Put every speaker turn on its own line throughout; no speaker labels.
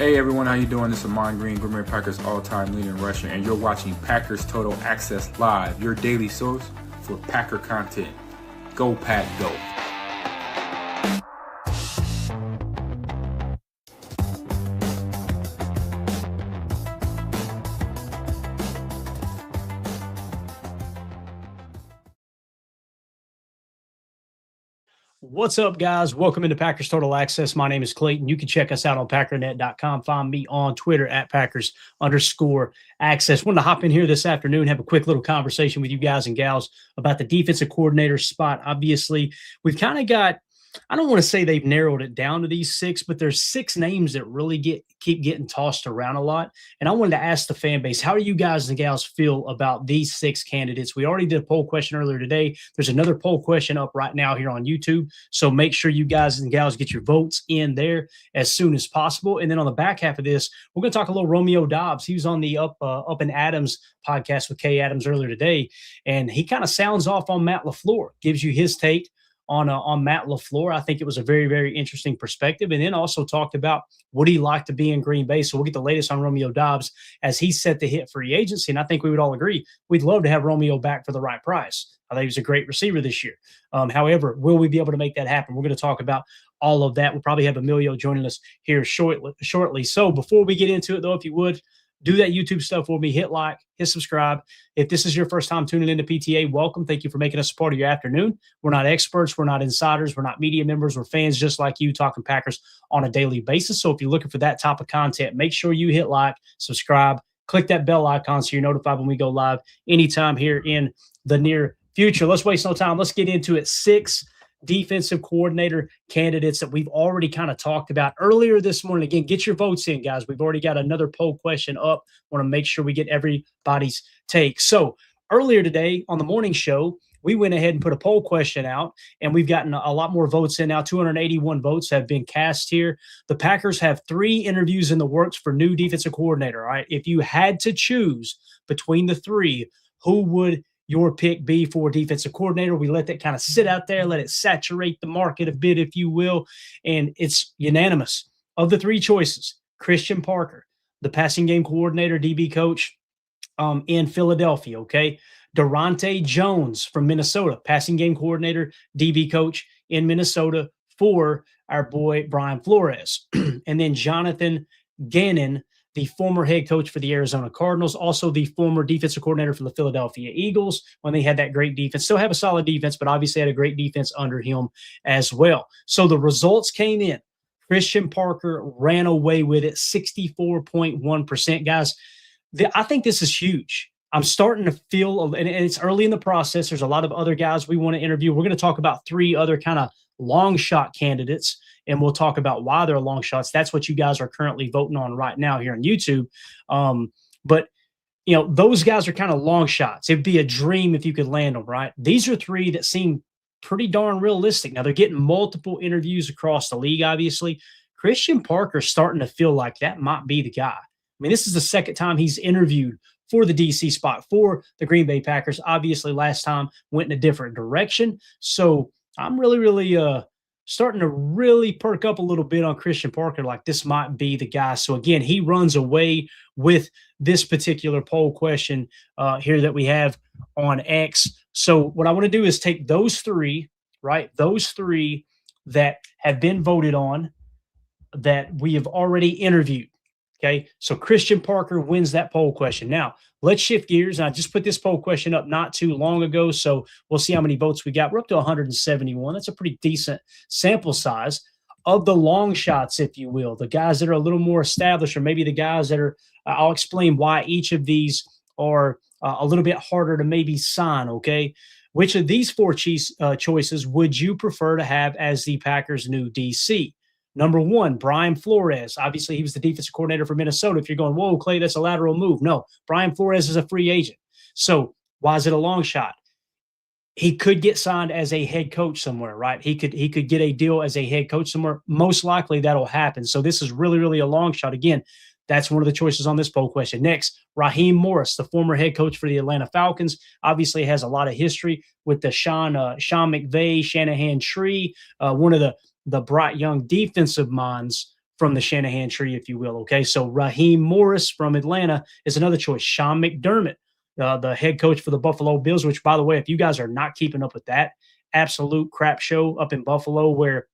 Hey everyone, how you doing? This is Amon Green, Green Bay Packers all-time leading rusher, and you're watching Packers Total Access Live, your daily source for Packer content. Go Pack, go!
What's up, guys? Welcome into Packers Total Access. My name is Clayton. You can check us out on packernet.com. Find me on Twitter at Packers_access. Wanted to hop in here this afternoon, have a quick little conversation with you guys and gals about the defensive coordinator spot. Obviously, we've kind of got, I don't want to say they've narrowed it down to these six, but there's six names that really keep getting tossed around a lot. And I wanted to ask the fan base, how do you guys and gals feel about these six candidates? We already did a poll question earlier today. There's another poll question up right now here on YouTube. So make sure you guys and gals get your votes in there as soon as possible. And then on the back half of this, we're going to talk a little Romeo Doubs. He was on the Up and Adams podcast with Kay Adams earlier today, and he kind of sounds off on Matt LaFleur, gives you his take on Matt LaFleur. I think it was a very, very interesting perspective. And then also talked about what he liked to be in Green Bay. So we'll get the latest on Romeo Doubs as he's set to hit free agency. And I think we would all agree we'd love to have Romeo back for the right price. I think he was a great receiver this year. However, will we be able to make that happen? We're going to talk about all of that. We'll probably have Emilio joining us here shortly. So before we get into it, though, if you would, do that YouTube stuff for me. Hit like, hit subscribe. If this is your first time tuning into PTA, welcome. Thank you for making us a part of your afternoon. We're not experts. We're not insiders. We're not media members. We're fans just like you talking Packers on a daily basis. So if you're looking for that type of content, make sure you hit like, subscribe, click that bell icon so you're notified when we go live anytime here in the near future. Let's waste no time. Let's get into it. Six defensive coordinator candidates that we've already kind of talked about earlier this morning. Again, get your votes in, guys. We've already got another poll question up. Want to make sure we get everybody's take. So earlier today on the morning show, we went ahead and put a poll question out, and we've gotten a lot more votes in now. 281 votes have been cast here. The Packers have 3 interviews in the works for new defensive coordinator. All right. If you had to choose between the 3, who would your pick be for defensive coordinator? We let that kind of sit out there, let it saturate the market a bit, if you will. And it's unanimous. Of the 3 choices, Christian Parker, the passing game coordinator, DB coach in Philadelphia, okay? Daronte Jones from Minnesota, passing game coordinator, DB coach in Minnesota for our boy Brian Flores. And then Jonathan Gannon, the former head coach for the Arizona Cardinals, also the former defensive coordinator for the Philadelphia Eagles when they had that great defense. Still have a solid defense, but obviously had a great defense under him as well. So the results came in. Christian Parker ran away with it, 64.1%. Guys, I think this is huge. I'm starting to feel, and it's early in the process. There's a lot of other guys we want to interview. We're going to talk about 3 other kind of long shot candidates, and we'll talk about why they're long shots. That's what you guys are currently voting on right now here on YouTube. But, you know, those guys are kind of long shots. It'd be a dream if you could land them, right? These are 3 that seem pretty darn realistic. Now, they're getting multiple interviews across the league, obviously. Christian Parker's starting to feel like that might be the guy. I mean, this is the second time he's interviewed for the DC spot for the Green Bay Packers. Obviously, last time went in a different direction. So I'm really starting to really perk up a little bit on Christian Parker, like this might be the guy. So again, he runs away with this particular poll question here that we have on X. So what I want to do is take those 3, right? Those 3 that have been voted on that we have already interviewed. Okay, so Christian Parker wins that poll question. Now, let's shift gears. And I just put this poll question up not too long ago, so we'll see how many votes we got. We're up to 171. That's a pretty decent sample size of the long shots, if you will, the guys that are a little more established, or maybe the guys that are I'll explain why each of these are a little bit harder to maybe sign, okay? Which of these 4 choices would you prefer to have as the Packers' new DC? Number 1, Brian Flores. Obviously, he was the defensive coordinator for Minnesota. If you're going, whoa, Clay, that's a lateral move. No, Brian Flores is a free agent. So why is it a long shot? He could get signed as a head coach somewhere, right? He could get a deal as a head coach somewhere. Most likely that'll happen. So this is really a long shot. Again, that's one of the choices on this poll question. Next, Raheem Morris, the former head coach for the Atlanta Falcons, obviously has a lot of history with the Sean McVay, Shanahan tree, one of the bright young defensive minds from the Shanahan tree, if you will. Okay, so Raheem Morris from Atlanta is another choice. Sean McDermott, the head coach for the Buffalo Bills, which, by the way, if you guys are not keeping up with that absolute crap show up in Buffalo where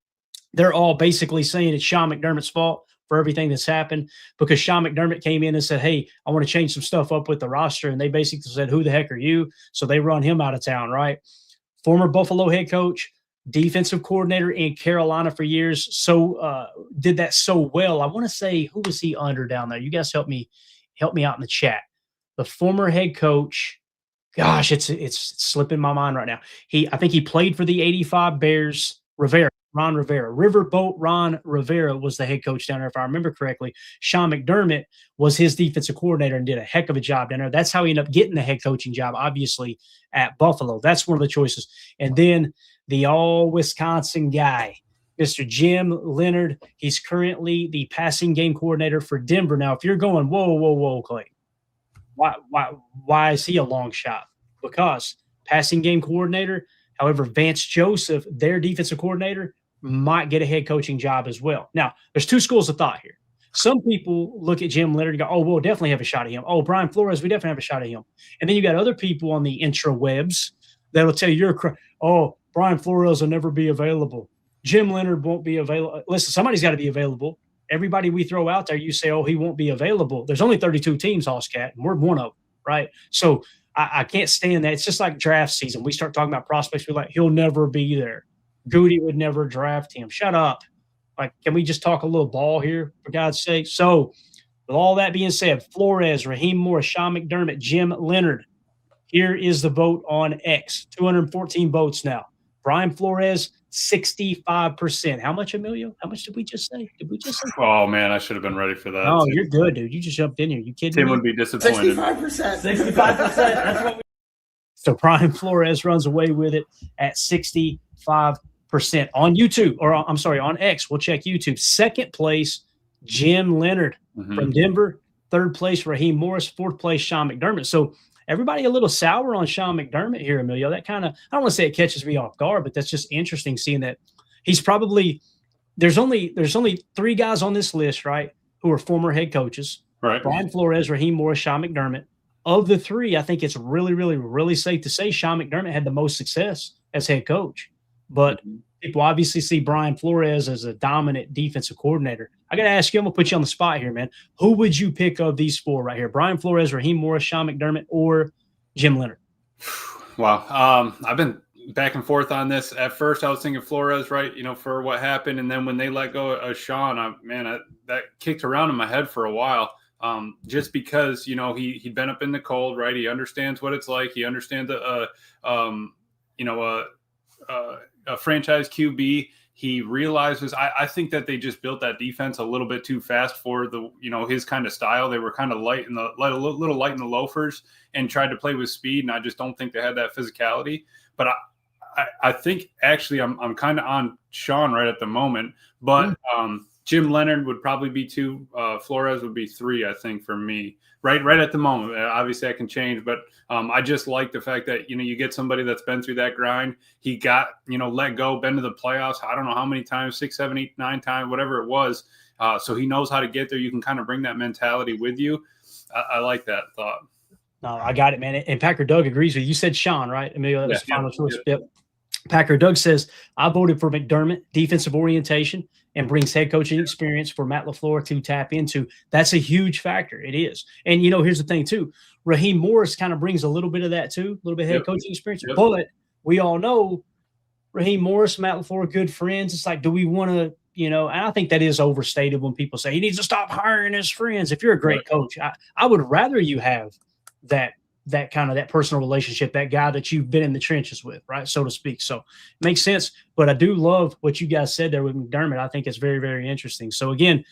they're all basically saying it's Sean McDermott's fault for everything that's happened because Sean McDermott came in and said, hey, I want to change some stuff up with the roster. And they basically said, who the heck are you? So they run him out of town, right? Former Buffalo head coach, defensive coordinator in Carolina for years. So did that so well. I want to say, who was he under down there? You guys help me out in the chat. The former head coach, gosh, it's slipping my mind right now. I think he played for the 85 Bears. Ron Rivera. Riverboat Ron Rivera was the head coach down there, if I remember correctly. Sean McDermott was his defensive coordinator and did a heck of a job down there. That's how he ended up getting the head coaching job, obviously, at Buffalo. That's one of the choices. And then the all-Wisconsin guy, Mr. Jim Leonhard. He's currently the passing game coordinator for Denver. Now, if you're going, whoa, Clay, why is he a long shot? Because passing game coordinator. However, Vance Joseph, their defensive coordinator, might get a head coaching job as well. Now, there's two schools of thought here. Some people look at Jim Leonhard and go, oh, we'll definitely have a shot at him. Oh, Brian Flores, we definitely have a shot at him. And then you got other people on the intrawebs that'll tell you, Brian Flores will never be available. Jim Leonhard won't be available. Listen, somebody's got to be available. Everybody we throw out there, you say, oh, he won't be available. There's only 32 teams, Hoscat, and we're one of them, right? So I can't stand that. It's just like draft season. We start talking about prospects. We're like, he'll never be there. Goody would never draft him. Shut up. Like, can we just talk a little ball here, for God's sake? So, with all that being said, Flores, Raheem Morris, Sean McDermott, Jim Leonhard. Here is the vote on X. 214 votes now. Brian Flores, 65%. How much, Emilio? How much did we just say?
Oh, man, I should have been ready for that.
Oh, you're good, dude. You just jumped in here. You kidding me?
Tim would be disappointed.
65%.
65%. That's what So Brian Flores runs away with it at 65% on YouTube, or I'm sorry, on X. We'll check YouTube. Second place, Jim Leonhard from Denver. Third place, Raheem Morris. Fourth place, Sean McDermott. So everybody a little sour on Sean McDermott here, Emilio. That kind of, I don't want to say it catches me off guard, but that's just interesting seeing that he's probably there's only three guys on this list, right, who are former head coaches.
Right.
Brian Flores, Raheem Morris, Sean McDermott. Of the three, I think it's really, really, really safe to say Sean McDermott had the most success as head coach. But people obviously see Brian Flores as a dominant defensive coordinator. I got to ask you, I'm going to put you on the spot here, man. Who would you pick of these four right here? Brian Flores, Raheem Morris, Sean McDermott, or Jim Leonhard?
Wow. I've been back and forth on this. At first, I was thinking Flores, right, for what happened. And then when they let go of Sean, that kicked around in my head for a while. Just because, he'd been up in the cold, right? He understands what it's like. He understands a franchise QB. He realizes, I think that they just built that defense a little bit too fast for his kind of style. They were kind of a little light in the loafers and tried to play with speed. And I just don't think they had that physicality, but I think actually I'm kind of on Sean right at the moment, but, Jim Leonhard would probably be 2. Flores would be 3, I think, for me. Right at the moment. Obviously, I can change, but I just like the fact that you get somebody that's been through that grind. He got let go, been to the playoffs. I don't know how many times, 6, 7, 8, 9 times, whatever it was. So he knows how to get there. You can kind of bring that mentality with you. I like that thought.
No, I got it, man. And Packer Doug agrees with you. You said Sean, right? Emilio, that was the final choice.
Yeah.
Yep. Packer Doug says, I voted for McDermott, defensive orientation, and brings head coaching experience for Matt LaFleur to tap into. That's a huge factor. It is. And, here's the thing, too. Raheem Morris kind of brings a little bit of that, too, a little bit of head coaching experience. Yep. But we all know Raheem Morris, Matt LaFleur, good friends. It's like, do we want to, and I think that is overstated when people say he needs to stop hiring his friends. If you're a great coach, I would rather you have that kind of that personal relationship, that guy that you've been in the trenches with, right, so to speak. So it makes sense. But I do love what you guys said there with McDermott. I think it's very, very interesting. So again,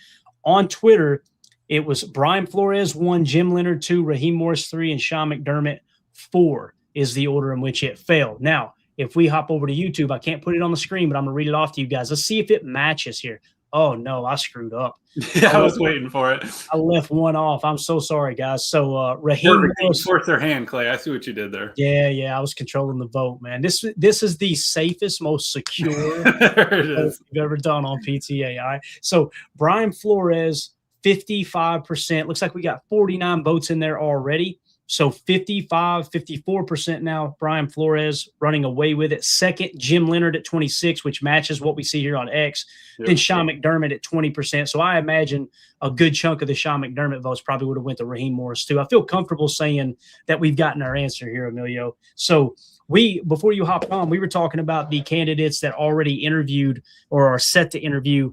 on Twitter, it was Brian Flores 1, Jim Leonhard 2, Raheem Morris 3, and Sean McDermott 4 is the order in which it fell. Now, if we hop over to YouTube, I can't put it on the screen, but I'm going to read it off to you guys. Let's see if it matches here. Oh, no, I screwed up.
Yeah, I was waiting for it.
I left one off. I'm so sorry, guys. So Raheem Morris.
Forced their hand, Clay. I see what you did there.
Yeah, I was controlling the vote, man. This is the safest, most secure vote we've ever done on PTA. All right. So Brian Flores, 55%. Looks like we got 49 votes in there already. So 54% now. Brian Flores running away with it. Second, Jim Leonhard at 26, which matches what we see here on X. Then Sean McDermott at 20%. So I imagine a good chunk of the Sean McDermott votes probably would have went to Raheem Morris too. I feel comfortable saying that we've gotten our answer here, Emilio. So before you hopped on, we were talking about the candidates that already interviewed or are set to interview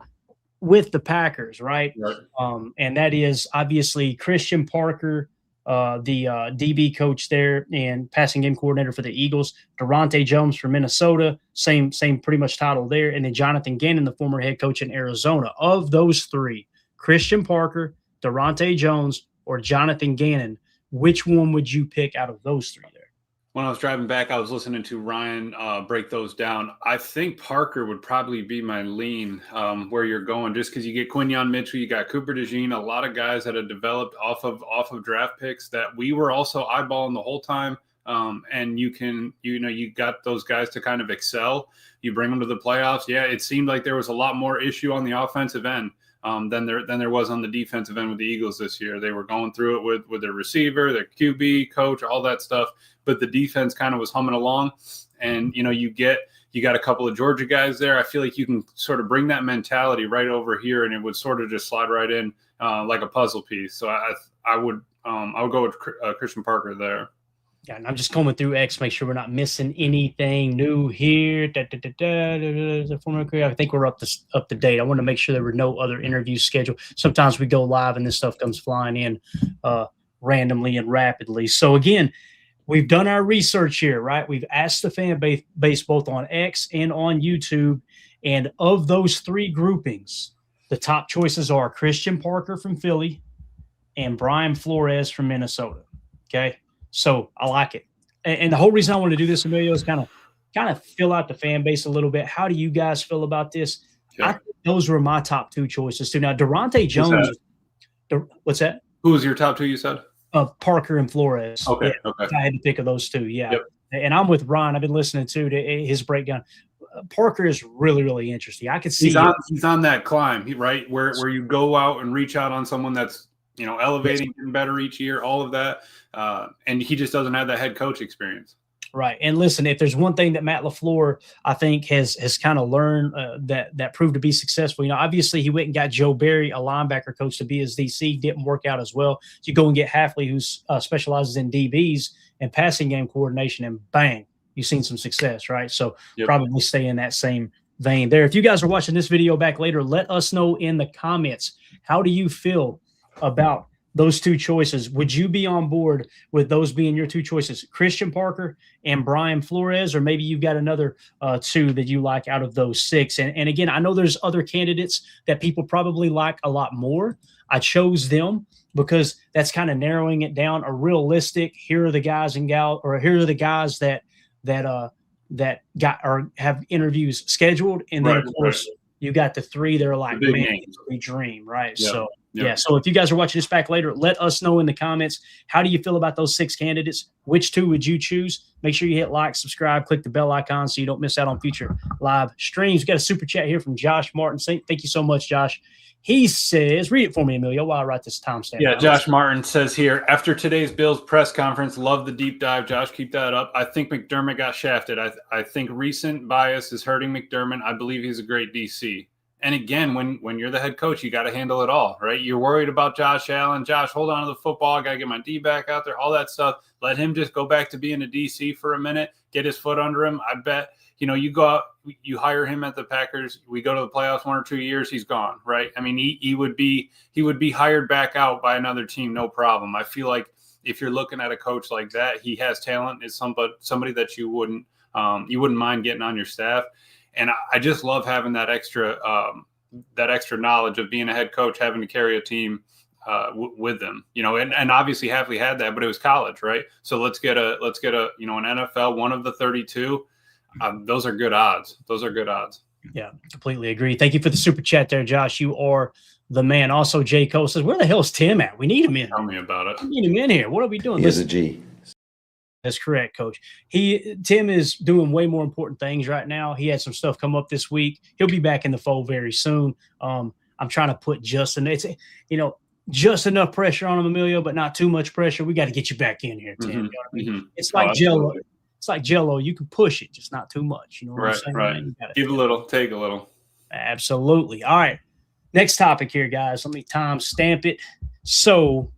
with the Packers, right? And that is obviously Christian Parker, the DB coach there and passing game coordinator for the Eagles, Daronte Jones from Minnesota, same pretty much title there, and then Jonathan Gannon, the former head coach in Arizona. Of those three, Christian Parker, Daronte Jones, or Jonathan Gannon, which one would you pick out of those three there?
When I was driving back, I was listening to Ryan break those down. I think Parker would probably be my lean where you're going, just because you get Quinyon Mitchell, you got Cooper DeJean, a lot of guys that have developed off of draft picks that we were also eyeballing the whole time. And you got those guys to kind of excel. You bring them to the playoffs. Yeah, it seemed like there was a lot more issue on the offensive end than there was on the defensive end with the Eagles this year. They were going through it with their receiver, their QB, coach, all that stuff. But the defense kind of was humming along. And, you got a couple of Georgia guys there. I feel like you can sort of bring that mentality right over here, and it would sort of just slide right in like a puzzle piece. So I would go with Christian Parker there.
Yeah, and I'm just combing through X, make sure we're not missing anything new here. I think we're up to date. I want to make sure there were no other interviews scheduled. Sometimes we go live and this stuff comes flying in randomly and rapidly. So again, we've done our research here, right? We've asked the fan base both on X and on YouTube. And of those three groupings, the top choices are Christian Parker from Philly and Brian Flores from Minnesota. Okay. So I like it. And the whole reason I want to do this, Emilio, is kind of fill out the fan base a little bit. How do you guys feel about this? Yeah. I think those were my top two choices too. Now, Daronte Jones. What's that?
Who was your top two, you said?
Parker and Flores.
Okay.
Yeah,
Okay.
I had to pick of those two. Yeah.
Yep.
And I'm with Ryan. I've been listening to his breakdown. Parker is really, really interesting. I could see
he's on that climb, right? Where you go out and reach out on someone that's, elevating, getting better each year, all of that. And he just doesn't have that head coach experience.
Right. And listen, if there's one thing that Matt LaFleur, I think, has kind of learned that proved to be successful, obviously he went and got Joe Barry, a linebacker coach, to be his DC. Didn't work out as well. You go and get Hafley, who specializes in DBs and passing game coordination, and bang, you've seen some success, right? So probably stay in that same vein there. If you guys are watching this video back later, let us know in the comments, how do you feel about those two choices? Would you be on board with those being your two choices, Christian Parker and Brian Flores, or maybe you've got another two that you like out of those six? And again, I know there's other candidates that people probably like a lot more. I chose them because that's kind of narrowing it down. A realistic, here are the guys and gals, or here are the guys that got or have interviews scheduled, and then of course you got the three that are like, man, we dream, right? Yep. So. Yeah. So if you guys are watching this back later, let us know in the comments, how do you feel about those six candidates? Which two would you choose? Make sure you hit like, subscribe, click the bell icon so you don't miss out on future live streams. We got a super chat here from Josh Martin. Thank you so much, Josh. He says, read it for me, Emilio, while I write this timestamp.
Yeah, Josh Martin says here, after today's Bills press conference, love the deep dive. Josh, keep that up. I think McDermott got shafted. I think recent bias is hurting McDermott. I believe he's a great DC. And again, when you're the head coach, you got to handle it all, right? You're worried about Josh Allen. Josh, hold on to the football. I got to get my D back out there, all that stuff. Let him just go back to being a DC for a minute, get his foot under him. I bet, you go out, you hire him at the Packers. We go to the playoffs 1 or 2 years, he's gone, right? I mean, he would be hired back out by another team, no problem. I feel like if you're looking at a coach like that, he has talent. Is somebody that you wouldn't mind getting on your staff. And I just love having that extra knowledge of being a head coach, having to carry a team with them, and obviously Hafley had that, but it was college, right? So let's get an NFL, one of the 32. Those are good odds.
Yeah, completely agree. Thank you for the super chat there, Josh. You are the man. Also, J. Cole says, where the hell is Tim at? We need him in.
Tell me about it.
We need him in here. What are we doing?
He is a G.
That's correct, Coach. Tim is doing way more important things right now. He had some stuff come up this week. He'll be back in the fold very soon. I'm trying to put just enough pressure on him, Emilio, but not too much pressure. We got to get you back in here, Tim. You know what I mean? It's like Jello. It's like Jello. You can push it, just not too much. You know what I'm saying?
Right. Give a little, take a little.
Absolutely. All right. Next topic here, guys. Let me time stamp it. So,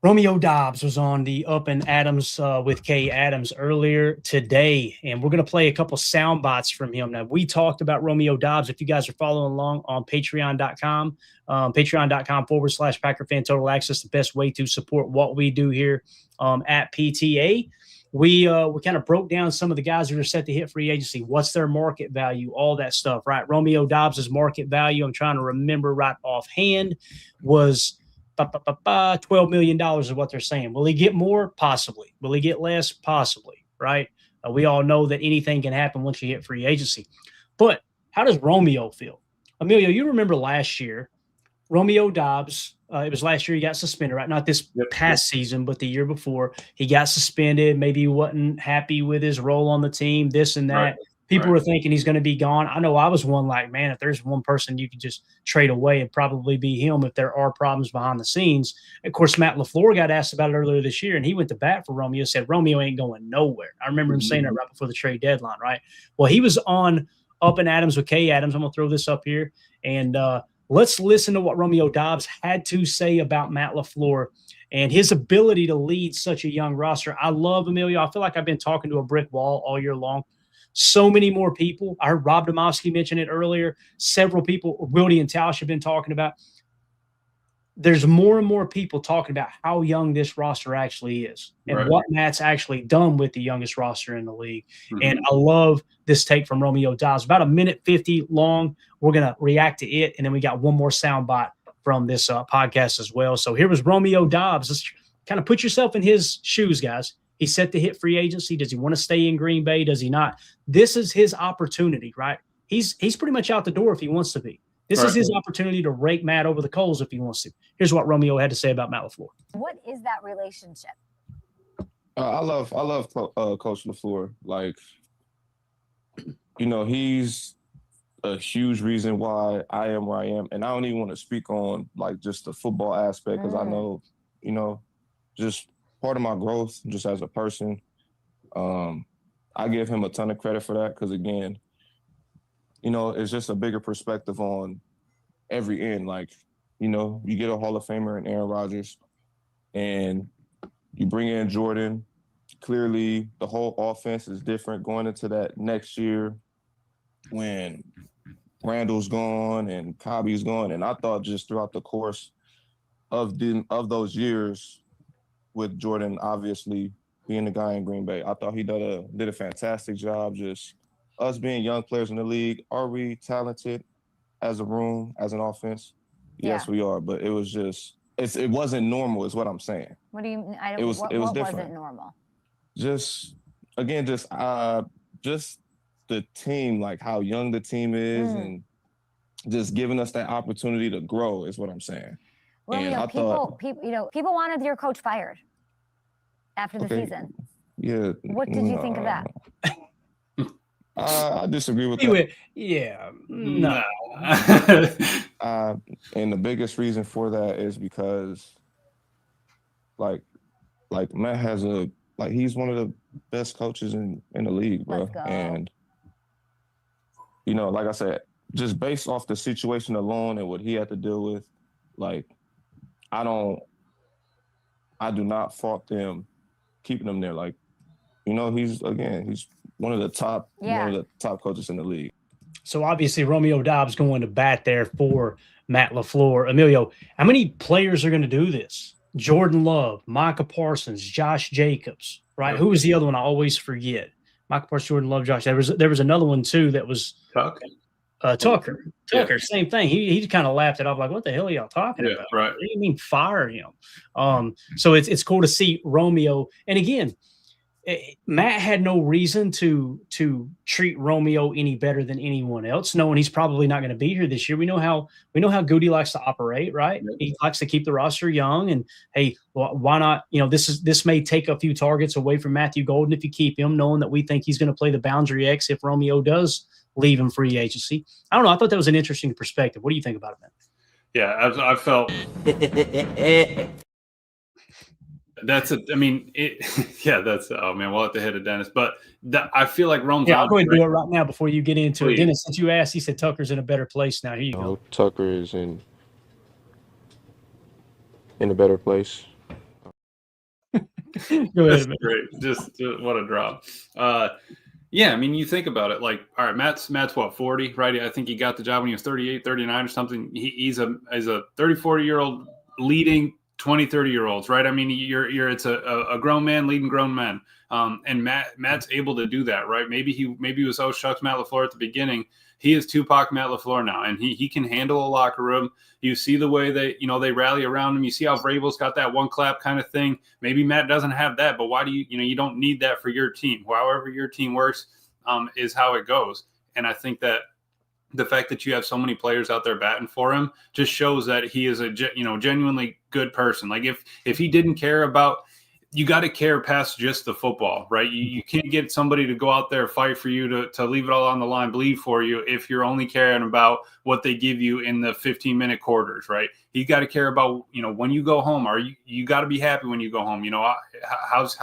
Romeo Doubs was on the Up and Adams with Kay Adams earlier today, and we're going to play a couple sound bites from him. Now, we talked about Romeo Doubs. If you guys are following along on patreon.com, patreon.com/Packer Fan Total Access, the best way to support what we do here at PTA. We kind of broke down some of the guys that are set to hit free agency. What's their market value? All that stuff, right? Romeo Doubs' market value, I'm trying to remember right offhand, was $12 million is what they're saying. Will he get more? Possibly. Will he get less? Possibly, right? We all know that anything can happen once you hit free agency. But how does Romeo feel? Emilio, you remember last year, Romeo Doubs, it was last year he got suspended, right? Not this past season, but the year before. He got suspended. Maybe he wasn't happy with his role on the team, this and that. Right. People were thinking he's going to be gone. I know I was one like, man, if there's one person you could just trade away, it'd probably be him if there are problems behind the scenes. Of course, Matt LaFleur got asked about it earlier this year, and he went to bat for Romeo, said Romeo ain't going nowhere. I remember him saying that right before the trade deadline, right? Well, he was on Up and Adams with Kay Adams. I'm going to throw this up here, and let's listen to what Romeo Doubs had to say about Matt LaFleur and his ability to lead such a young roster. I love Emilio. I feel like I've been talking to a brick wall all year long. So many more people. I heard Rob Domofsky mention it earlier. Several people, Wildy and Tausch, have been talking about. There's more and more people talking about how young this roster actually is and what Matt's actually done with the youngest roster in the league. And I love this take from Romeo Doubs. About 1:50 long. We're going to react to it, and then we got one more soundbite from this podcast as well. So here was Romeo Doubs. Let's kind of put yourself in his shoes, guys. He's set to hit free agency. Does he want to stay in Green Bay? Does he not? This is his opportunity, right? He's pretty much out the door if he wants to be. This is his opportunity to rake Matt over the coals if he wants to. Here's what Romeo had to say about Matt LaFleur.
What is that relationship?
I love Coach LaFleur. Like, you know, he's a huge reason why I am where I am. And I don't even want to speak on, like, just the football aspect because I know, you know, just part of my growth just as a person. I give him a ton of credit for that because, again, you know, it's just a bigger perspective on every end. Like, you know, you get a Hall of Famer in Aaron Rodgers and you bring in Jordan. Clearly, the whole offense is different going into that next year when Randall's gone and Cobby's gone. And I thought just throughout the course of those years with Jordan, obviously, being the guy in Green Bay, I thought he did a fantastic job just us being young players in the league. Are we talented as a room, as an offense? Yes, we are. But it was just it wasn't normal is what I'm saying.
What do you mean?
It was different.
Wasn't normal?
Just the team, like how young the team is and just giving us that opportunity to grow is what I'm saying.
Well,
and
people wanted your coach fired after the season.
Yeah.
What did you think of that?
I disagree with that.
Yeah. No.
And the biggest reason for that is because like Matt has he's one of the best coaches in the league, bro.
Let's go.
And you know, like I said, just based off the situation alone and what he had to deal with, like I do not fault them keeping him there. Like, you know, he's one of the top coaches in the league.
So obviously Romeo Doubs going to bat there for Matt LaFleur. Emilio, how many players are going to do this? Jordan Love, Micah Parsons, Josh Jacobs, right? Who was the other one? I always forget. Micah Parsons, Jordan Love, Josh. There was another one too that was Tucker.
Yeah.
Same thing. He kind of laughed it off like, what the hell are y'all talking about?
Right.
What do you mean fire him? So it's cool to see Romeo. And again, Matt had no reason to treat Romeo any better than anyone else, knowing he's probably not going to be here this year. We know how Goody likes to operate, right? He likes to keep the roster young, and hey, why not? This may take a few targets away from Matthew Golden if you keep him, knowing that we think he's going to play the boundary X if Romeo does leave in free agency. I don't know. I thought that was an interesting perspective. What do you think about it, man?
Yeah, I felt. That's oh man, we'll have to hit it, Dennis. But I feel like Rome's
I'll go ahead and do it right now before you get into
Please.
it. Dennis, since you asked, he said Tucker's in a better place now. Here you go.
Tucker is in a better place.
Go ahead, man.
Great. Just what a drop. Yeah, I mean, you think about it, like, all right, Matt's what, 40, right? I think he got the job when he was 38, 39 or something. He's a 34-year-old leading 20, 30-year-olds, right? I mean, it's a grown man leading grown men. And Matt's able to do that, right? Maybe he was, oh, shucks, Matt LaFleur at the beginning. He is Tupac Matt LaFleur now, and he can handle a locker room. You see the way they rally around him. You see how Vrabel's got that one clap kind of thing. Maybe Matt doesn't have that, but why do you don't need that for your team. However your team works is how it goes. And I think that the fact that you have so many players out there batting for him just shows that he is a genuinely good person. Like if he didn't care about, you got to care past just the football, right? You can't get somebody to go out there, fight for you, to leave it all on the line, bleed for you if you're only caring about what they give you in the 15-minute quarters, right? You got to care about, when you go home, you got to be happy when you go home. How's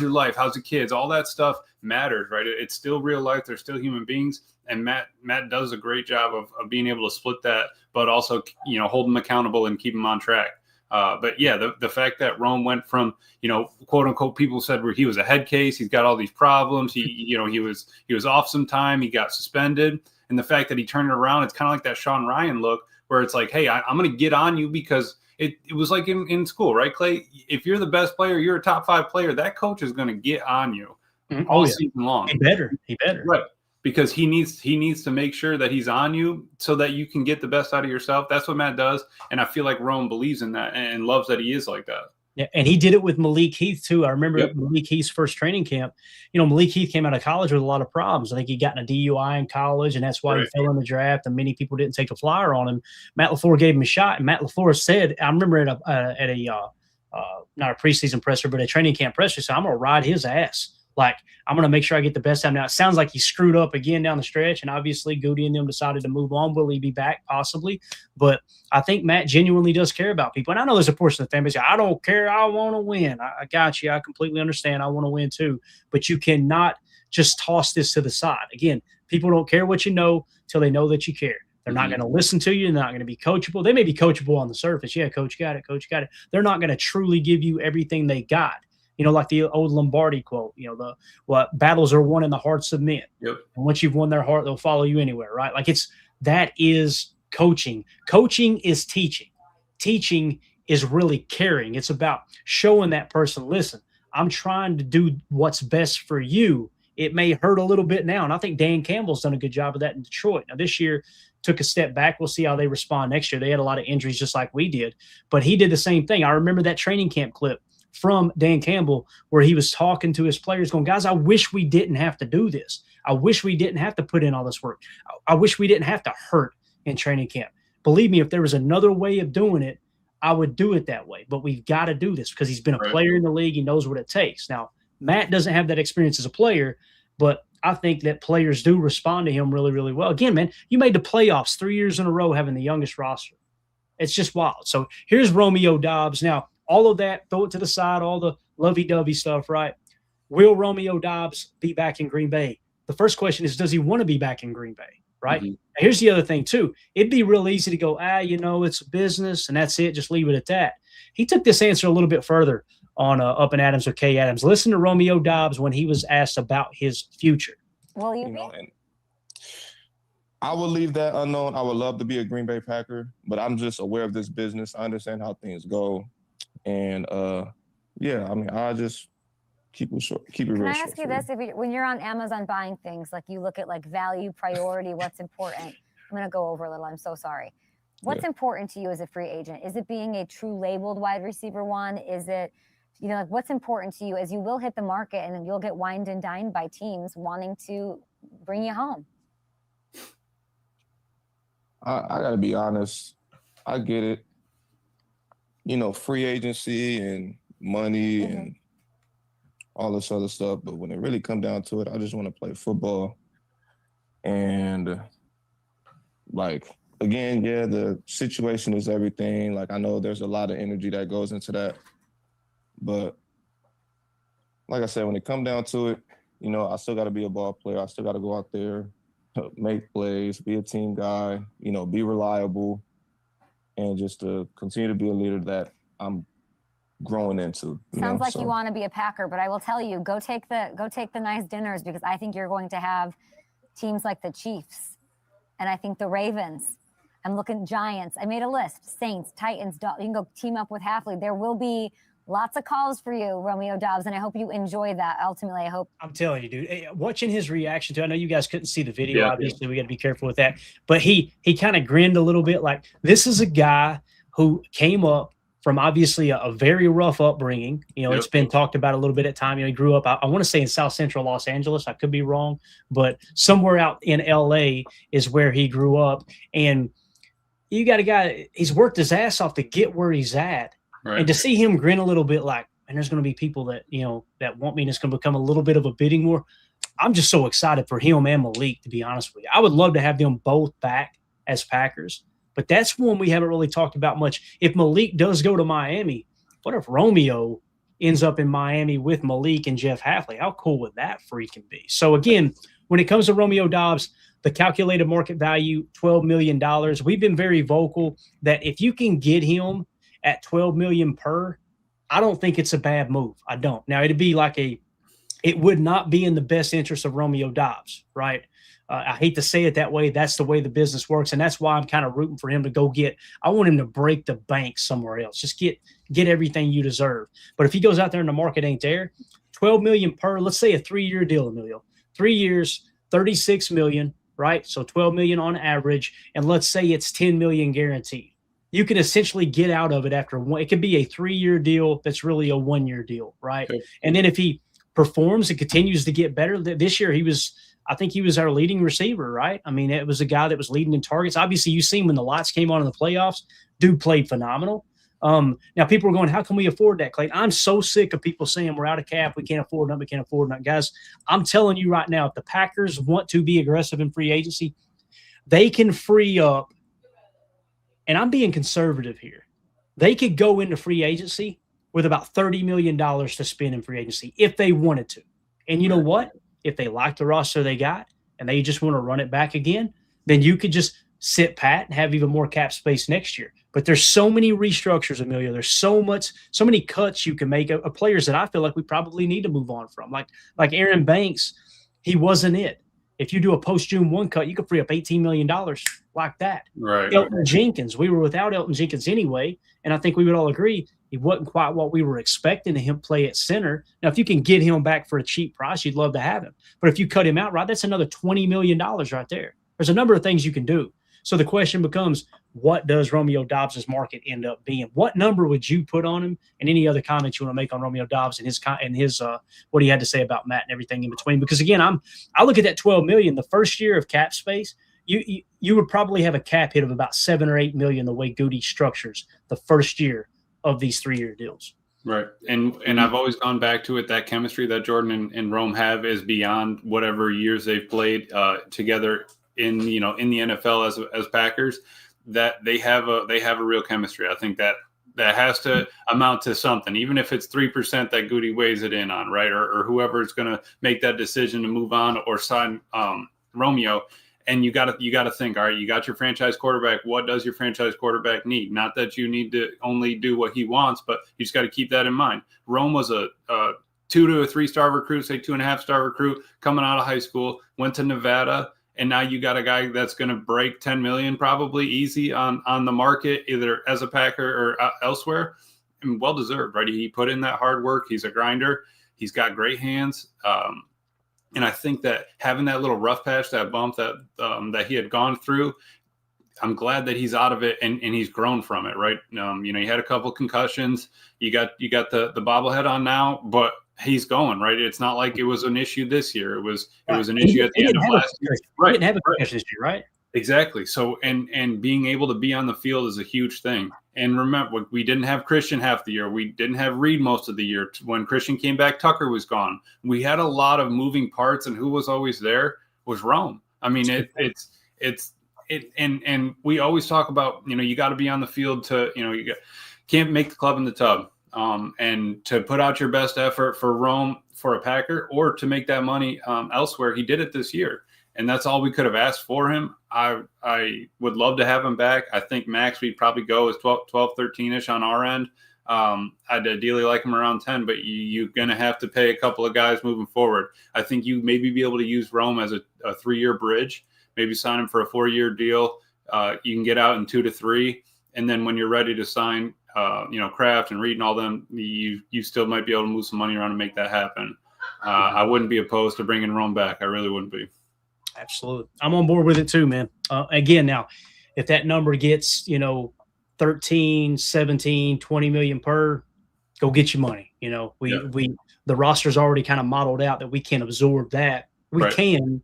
your life? How's the kids? All that stuff matters, right? It's still real life. They're still human beings. And Matt does a great job of being able to split that, but also, hold them accountable and keep them on track. But yeah, the fact that Rome went from, quote unquote, people said where he was a head case, he's got all these problems. He was off some time, he got suspended. And the fact that he turned it around, it's kind of like that Sean Ryan look where it's like, hey, I'm going to get on you because it was like in school, right, Clay? If you're the best player, you're a top 5 player, that coach is going to get on you all season long.
He better.
Right. Because he needs to make sure that he's on you so that you can get the best out of yourself. That's what Matt does. And I feel like Rome believes in that and loves that he is like that.
Yeah, and he did it with Malik Heath too. I remember Malik Heath's first training camp. Malik Heath came out of college with a lot of problems. I think he got in a DUI in college, and that's why he fell in the draft, and many people didn't take a flyer on him. Matt LaFleur gave him a shot, and Matt LaFleur said, I remember at a not a preseason presser, but a training camp presser, so I'm going to ride his ass. Like, I'm going to make sure I get the best out. Now, it sounds like he screwed up again down the stretch, and obviously Goody and them decided to move on. Will he be back? Possibly. But I think Matt genuinely does care about people. And I know there's a portion of the fan base, I don't care. I want to win. I got you. I completely understand. I want to win too. But you cannot just toss this to the side. Again, people don't care what you know till they know that you care. They're not going to listen to you. They're not going to be coachable. They may be coachable on the surface. Yeah, coach got it. Coach got it. They're not going to truly give you everything they got. Like the old Lombardi quote, what battles are won in the hearts of men.
Yep.
And once you've won their heart, they'll follow you anywhere, right? Like that is coaching. Coaching is teaching. Teaching is really caring. It's about showing that person, listen, I'm trying to do what's best for you. It may hurt a little bit now. And I think Dan Campbell's done a good job of that in Detroit. Now this year took a step back. We'll see how they respond next year. They had a lot of injuries just like we did, but he did the same thing. I remember that training camp clip from Dan Campbell where he was talking to his players going, guys, I wish we didn't have to do this. I wish we didn't have to put in all this work. I wish we didn't have to hurt in training camp. Believe me, if there was another way of doing it, I would do it that way. But we've got to do this because he's been a player in the league. He knows what it takes. Now, Matt doesn't have that experience as a player, but I think that players do respond to him really, really well. Again, man, you made the playoffs 3 years in a row having the youngest roster. It's just wild. So here's Romeo Doubs. Now, all of that, throw it to the side, all the lovey-dovey stuff, right? Will Romeo Doubs be back in Green Bay? The first question is, does he want to be back in Green Bay, right? Mm-hmm. Here's the other thing, too. It'd be real easy to go, it's a business, and that's it. Just leave it at that. He took this answer a little bit further on Up and Adams with Kay Adams. Listen to Romeo Doubs when he was asked about his future.
Will you be?
And I would leave that unknown. I would love to be a Green Bay Packer, but I'm just aware of this business. I understand how things go. And I just keep it short. Keep it real short.
Can I ask you this? When you're on Amazon buying things, like you look at like value, priority, what's important? I'm going to go over a little. I'm so sorry. What's important to you as a free agent? Is it being a true labeled wide receiver one? Is it like what's important to you, as you will hit the market and you'll get wined and dined by teams wanting to bring you home.
I got to be honest. I get it. Free agency and money and all this other stuff. But when it really come down to it, I just want to play football. And again, yeah, the situation is everything. I know there's a lot of energy that goes into that. But like I said, when it come down to it, I still got to be a ball player. I still got to go out there, make plays, be a team guy, be reliable, and just to continue to be a leader that I'm growing into.
Sounds like you want to be a Packer, but I will tell you, go take the nice dinners, because I think you're going to have teams like the Chiefs, and I think the Ravens. I'm looking Giants. I made a list. Saints, Titans. You can go team up with Hafley. There will be lots of calls for you, Romeo Doubs, and I hope you enjoy that. Ultimately, I hope.
I'm telling you, dude, watching his reaction to, I know you guys couldn't see the video. Obviously, we got to be careful with that. But he kind of grinned a little bit. Like, this is a guy who came up from obviously a very rough upbringing. It's been talked about a little bit at time. He grew up, I want to say in South Central Los Angeles. I could be wrong, but somewhere out in LA is where he grew up. And you got a guy, he's worked his ass off to get where he's at. Right. And to see him grin a little bit like, and there's going to be people that, that want me, and it's going to become a little bit of a bidding war. I'm just so excited for him and Malik, to be honest with you. I would love to have them both back as Packers, but that's one we haven't really talked about much. If Malik does go to Miami, what if Romeo ends up in Miami with Malik and Jeff Hafley? How cool would that freaking be? So again, when it comes to Romeo Doubs, the calculated market value, $12 million. We've been very vocal that if you can get him at $12 million per, I don't think it's a bad move. I don't. Now, it'd be it would not be in the best interest of Romeo Doubs, right? I hate to say it that way. That's the way the business works, and that's why I'm kind of rooting for him to go get. I want him to break the bank somewhere else. Just get everything you deserve. But if he goes out there and the market ain't there, $12 million per. Let's say a 3-year deal, Emilio. 3 years, $36 million, right? So $12 million on average, and let's say it's $10 million guaranteed. You can essentially get out of it after one. It could be a 3-year deal that's really a 1-year deal, right? Okay. And then if he performs and continues to get better, this year I think he was our leading receiver, right? I mean, it was a guy that was leading in targets. Obviously, you've seen when the lights came on in the playoffs, dude played phenomenal. Now, people are going, how can we afford that, Clayton? I'm so sick of people saying we're out of cap, we can't afford nothing, we can't afford nothing. Guys, I'm telling you right now, if the Packers want to be aggressive in free agency, they can free up, and I'm being conservative here, they could go into free agency with about $30 million to spend in free agency if they wanted to. And you know what? If they like the roster they got and they just want to run it back again, then you could just sit pat and have even more cap space next year. But there's so many restructures, Emilio. There's so many cuts you can make of players that I feel like we probably need to move on from. Like Aaron Banks, he wasn't it. If you do a post-June 1 cut, you could free up $18 million like that.
Right.
Elton Jenkins, we were without Elton Jenkins anyway, and I think we would all agree he wasn't quite what we were expecting to him play at center. Now, if you can get him back for a cheap price, you'd love to have him. But if you cut him out, right, that's another $20 million right there. There's a number of things you can do. So the question becomes, what does Romeo Doubs' market end up being? What number would you put on him? And any other comments you want to make on Romeo Doubs and his what he had to say about Matt and everything in between? Because again, I look at that $12 million, the first year of cap space, you would probably have a cap hit of about $7 or $8 million the way Goody structures the first year of these 3-year deals.
Right. And I've always gone back to it. That chemistry that Jordan and Rome have is beyond whatever years they've played together in the NFL as Packers, that they have a real chemistry. I think that has to amount to something, even if it's 3% that Goody weighs it in on, right? Or whoever is going to make that decision to move on or sign Romeo. And you got to think, all right, you got your franchise quarterback. What does your franchise quarterback need? Not that you need to only do what he wants, but you just got to keep that in mind. Rome was a 2 to a 3-star recruit, say 2.5-star recruit coming out of high school, went to Nevada, and now you got a guy that's going to break 10 million probably easy on the market, either as a Packer or elsewhere. And well deserved, right? He put in that hard work. He's a grinder. He's got great hands. And I think that having that little rough patch, that bump that he had gone through, I'm glad that he's out of it and he's grown from it, right? You had a couple concussions. You got the bobblehead on now, but he's going, right. It's not like it was an issue this year. It was an issue at the end of last year.
Right. He didn't have a concussion this year, right?
Exactly. So and being able to be on the field is a huge thing. And remember, we didn't have Christian half the year. We didn't have Reed most of the year. When Christian came back, Tucker was gone. We had a lot of moving parts, and who was always there was Rome. I mean, and we always talk about, you got to be on the field to, can't make the club in the tub. And to put out your best effort for Rome, for a Packer, or to make that money elsewhere. He did it this year. And that's all we could have asked for him. I would love to have him back. I think max we'd probably go as 12, 13-ish on our end. I'd ideally like him around 10, but you're going to have to pay a couple of guys moving forward. I think you maybe be able to use Rome as a 3-year bridge, maybe sign him for a 4-year deal. You can get out in 2 to 3. And then when you're ready to sign, Kraft and Reed and all them, you still might be able to move some money around and make that happen. I wouldn't be opposed to bringing Rome back. I really wouldn't be.
Absolutely. I'm on board with it too, man. Again, now, if that number gets, 13, 17, 20 million per, go get your money. The roster's already kind of modeled out that we can absorb that. We can,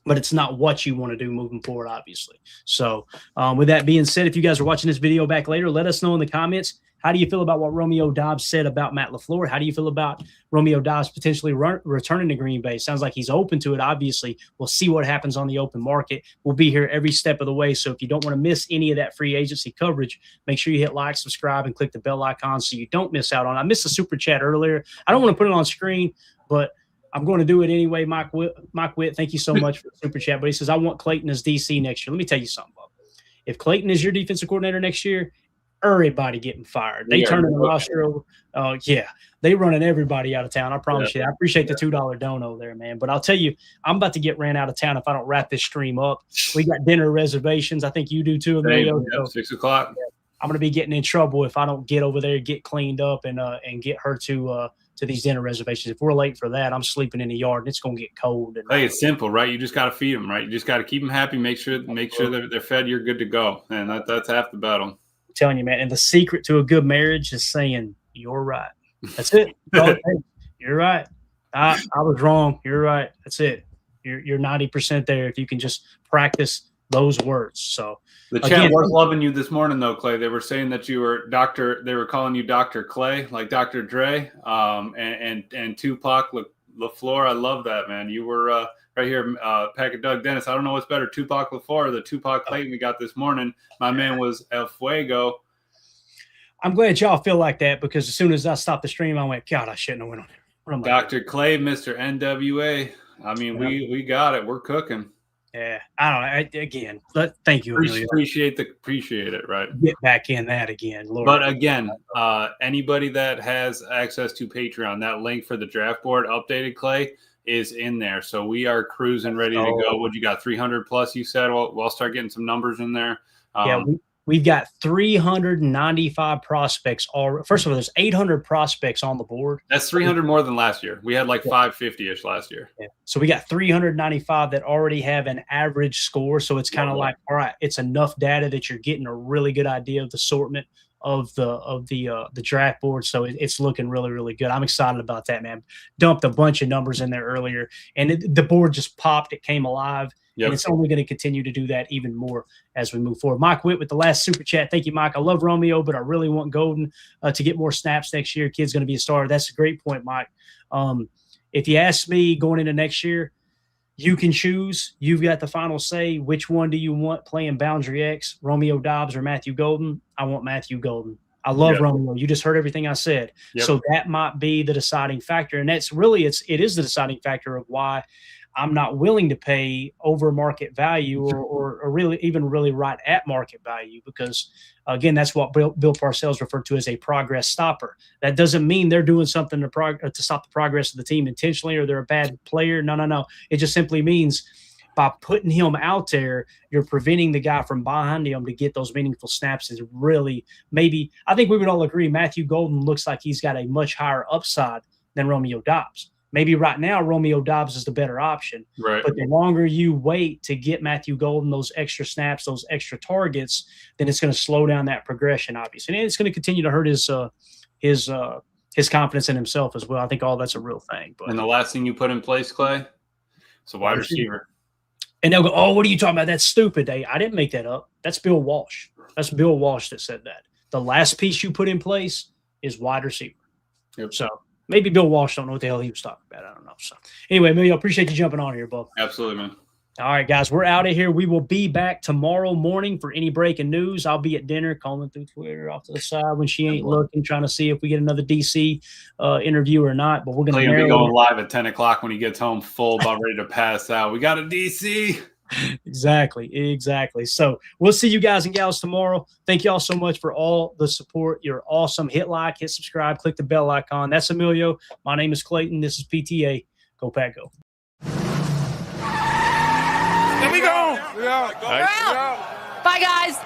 but it's not what you want to do moving forward, obviously. So with that being said, if you guys are watching this video back later, let us know in the comments. How do you feel about what Romeo Doubs said about Matt LaFleur? How do you feel about Romeo Doubs potentially returning to Green Bay? Sounds like he's open to it, obviously. We'll see what happens on the open market. We'll be here every step of the way. So if you don't want to miss any of that free agency coverage, make sure you hit like, subscribe, and click the bell icon so you don't miss out on it. I missed the super chat earlier. I don't want to put it on screen, but I'm going to do it anyway. Mike Witt, thank you so much for the super chat. But he says, I want Clayton as DC next year. Let me tell you something, Bob. If Clayton is your defensive coordinator next year, everybody getting fired. They turning the roster over. They running everybody out of town. I promise you. I appreciate the $2 dono there, man. But I'll tell you, I'm about to get ran out of town if I don't wrap this stream up. We got dinner reservations. I think you do too, Emilio.
So 6 o'clock.
I'm going to be getting in trouble if I don't get over there, get cleaned up, and get her to these dinner reservations. If we're late for that, I'm sleeping in the yard, and it's going to get cold.
Hey, it's simple, right? You just got to feed them, right? You just got to keep them happy. Make sure they're fed. You're good to go, and that's half the battle.
Telling you, man. And the secret to a good marriage is saying, you're right. That's it. You're right. I was wrong. You're right. That's it. You're 90% there if you can just practice those words. So
the chat was loving you this morning, though, Clay. They were saying that you were Dr. They were calling you Dr. Clay, like Dr. Dre, and Tupac LaFleur. I love that, man. You were right here, Packer Doug Dennis. I don't know what's better, Tupac LaFleur or the Tupac Clayton we got this morning. My man was El Fuego.
I'm glad y'all feel like that because as soon as I stopped the stream, I went, God, I shouldn't have went on there.
Dr. Clay, Mr. NWA. I mean, we got it. We're cooking.
Yeah, I don't know. Thank you.
Appreciate it, right?
Get back in that again, Lord.
But again, anybody that has access to Patreon, that link for the draft board updated, Clay, is in there. So we are cruising, ready to go. What you got? 300 plus? You said. Well, we'll start getting some numbers in there.
We've got 395 prospects. First of all, there's 800 prospects on the board.
That's 300 more than last year. We had like 550-ish last year.
Yeah. So we got 395 that already have an average score. So it's kind of like, all right, it's enough data that you're getting a really good idea of the assortment of the draft board. So it's looking really, really good. I'm excited about that, man. Dumped a bunch of numbers in there earlier, and the board just popped. It came alive. Yep. And it's only going to continue to do that even more as we move forward. Mike Witt with the last super chat. Thank you, Mike. I love Romeo, but I really want Golden to get more snaps next year. Kid's going to be a star. That's a great point, Mike. If you ask me going into next year, you can choose. You've got the final say. Which one do you want playing Boundary X, Romeo Doubs or Matthew Golden? I want Matthew Golden. I love Romeo. You just heard everything I said. Yep. So that might be the deciding factor. And that's really it is the deciding factor of why I'm not willing to pay over market value or really right at market value because, again, that's what Bill Parcells referred to as a progress stopper. That doesn't mean they're doing something to stop the progress of the team intentionally or they're a bad player. No. It just simply means by putting him out there, you're preventing the guy from behind him to get those meaningful snaps. Is really maybe – I think we would all agree Matthew Golden looks like he's got a much higher upside than Romeo Doubs. maybe right now Romeo Doubs is the better option.
Right.
But the longer you wait to get Matthew Golden those extra snaps, those extra targets, then it's going to slow down that progression, obviously. And it's going to continue to hurt his confidence in himself as well. I think all that's a real thing. But
and the last thing you put in place, Clay, is a wide receiver.
And they'll go, oh, what are you talking about? That's stupid. Hey, I didn't make that up. That's Bill Walsh. That's Bill Walsh that said that. The last piece you put in place is wide receiver.
Yep.
So maybe Bill Walsh don't know what the hell he was talking about. I don't know. So anyway, Emilio, appreciate you jumping on here, bub.
Absolutely, man.
All right, guys, we're out of here. We will be back tomorrow morning for any breaking news. I'll be at dinner, calling through Twitter off to the side when she ain't looking, trying to see if we get another DC interview or not. But we're going to
be going live at 10 o'clock when he gets home, full, about ready to pass out. We got a DC.
Exactly. So we'll see you guys and gals tomorrow. Thank you all so much for all the support. You're awesome. Hit like, hit subscribe, click the bell icon. That's Emilio. My name is Clayton. This is PTA. Go Pack Go.
There we go. We're out. Bye, guys.